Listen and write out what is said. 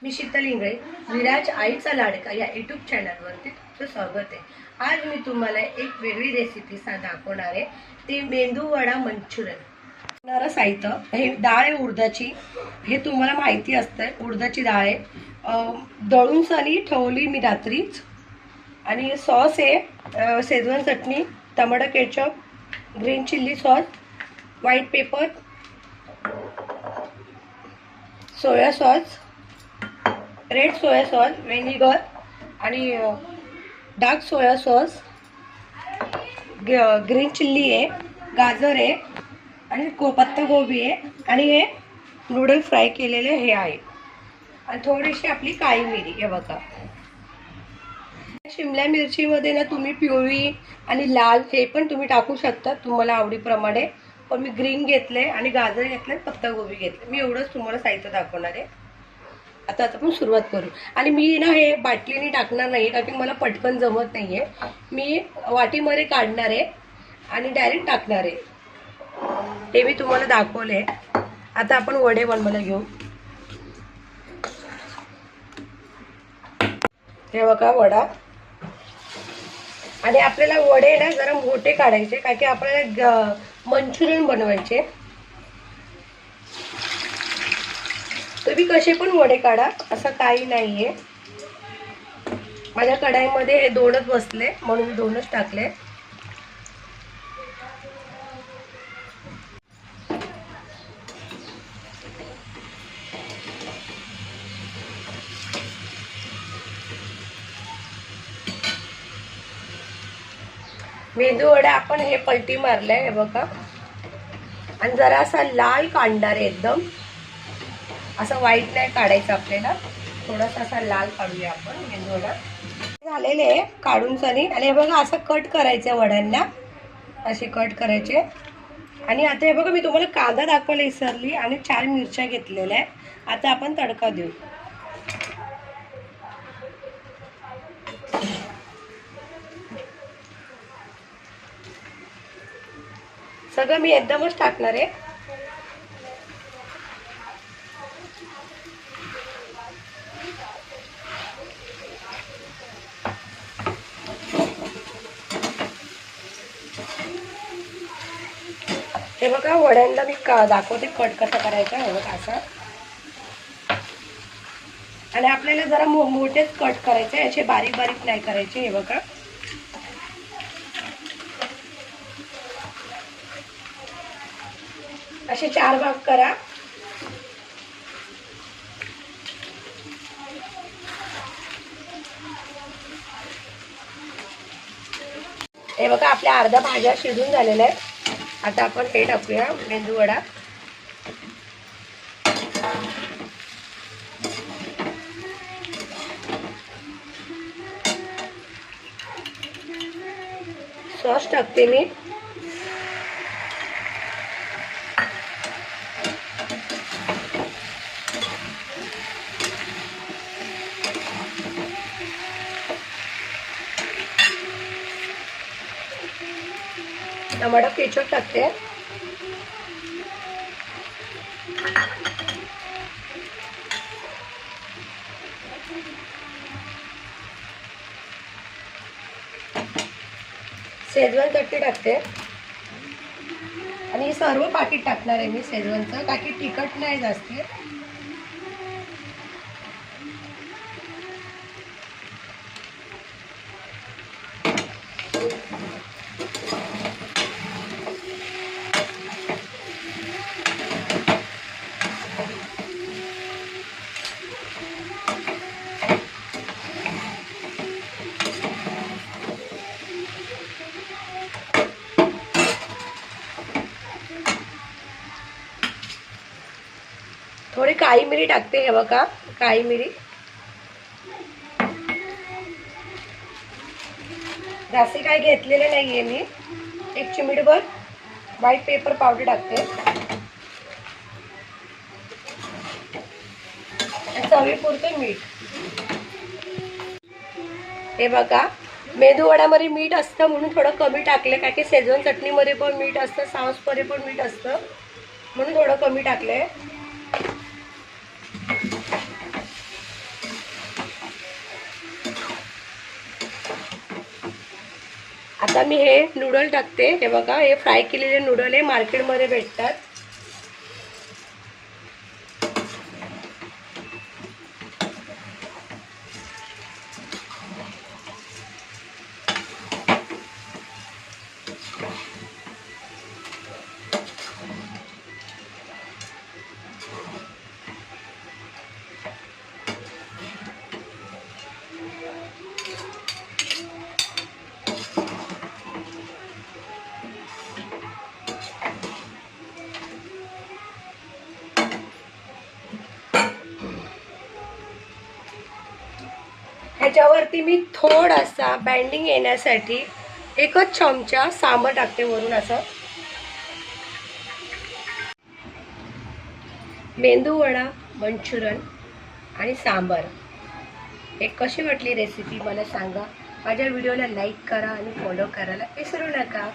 मी शीतल इंगळे, विराज आईचा लाडका या यूट्यूब चॅनलवरती तुमचं स्वागत आहे। आज मी तुम्हाला एक वेगळी रेसिपी दाखवणार आहे, ती मेंदू वडा मंचुरियन। साहित्य हे डाळ आहे उडदाची, हे तुम्हाला माहिती असतं उडदाची डाळ आहे। दळून सनी ठेवली मी रात्रीच। आणि सॉस आहे शेजवान चटणी, टमाटर ketchup, green chilli sauce, white pepper, soya sauce, red soya sauce, vinegar आणि dark soya sauce, green chilli आहे, गाजर आहे आणि पत्तागोबी आहे आणि हे नूडल फ्राय केलेले हे आहे आणि थोडीशी आपली काळी मिरी हे बघा। शिमला मिरचीमध्ये ना तुम्ही पिवळी आणि लाल हे पण तुम्ही टाकू शकता तुम्हाला आवडीप्रमाणे, पण मी ग्रीन घेतले आणि गाजर घेतले, पत्तागोबी घेतले। मी एवढंच तुम्हाला साहित्य दाखवणार आहे। आता आपण सुरुवात करू। आणि मी ना हे बाटलीने टाकणार नाही कारण की मला पटकन जमत नाहीये, मी वाटीमध्ये काढणार आहे आणि डायरेक्ट टाकणार आहे। ते मी तुम्हाला दाखवले। आता आपण वडे बनवायला घेऊ। हे बघा वडा, आणि आपल्याला वडे ना जरा मोठे काढायचे कारण की आपल्याला मंचुरियन बनवायचे। तुम्ही कसे पण वडे काढा, असं काही नाहीये। माझ्या कढाईमध्ये हे दोनच बसले म्हणून मी दोनच टाकले। मेंदू वडा आपण हे पलटी मारलाय हे बघा, आणि जरा असा लाल काढणार आहे, एकदम असं व्हाईट नाही काढायचं आपल्याला, थोडासा असा लाल काढूया आपण मेंदू वडा। झालेले आहे काढून सनी, आणि हे बघा असं कट करायचं वड्यांना, असे कट करायचे। आणि आता हे बघा मी तुम्हाला कांदा दाखवायला विसरली आणि 4 मिरच्या घेतलेल्या आहे। आता आपण तडका देऊ। सगळं मी एकदमच टाकणार आहे। हे बघा वड्यांना मी दाखवते कट कसा करायचा, हे बघा असं। आणि आपल्याला जरा मोठेच कट करायचे, असे बारीक बारीक नाही करायचे। हे बघा असे 4 भाग करा। हे बघा आपल्या अर्धा भाज्या शिजून झालेल्या आहेत। आता आपण हे टाकूया मेंदू वडा। सॉस टाकते मी, टमाटर केचप टाकते, शेजवान चटणी टाकते, आणि सर्व पाकिट टाकणार आहे मी शेजवानचं, बाकी तिखट नाही जास्ती। थोडी काळी मिरी टाकते, हे बघा काळी मिरी, जास्ती काय घेतलेले नाहीये मी। 1 चिमूटभर व्हाईट पेपर पावडर टाकते, चवीपुरतं मीठ। हे बघा मेंदू वड्यामध्ये मीठ असतं म्हणून थोडं कमी टाकले, कारण की शेजवान चटणीमध्ये पण मीठ असतं, सॉसमध्ये पण मीठ असतं म्हणून थोडं कमी टाकले। आता मी हे नूडल टाकते. हे बघा, हे फ्राय केलेले नूडल हे मार्केटमध्ये भेटतात. ह्याच्यावरती मी थोडासा बाइंडिंग येण्यासाठी एकच चमचा सांबार टाकते वरून. असं मेंदू वडा, मंचुरन आणि सांबार हे कशी वाटली रेसिपी मला सांगा. माझ्या व्हिडिओला लाईक करा आणि फॉलो करायला विसरू नका.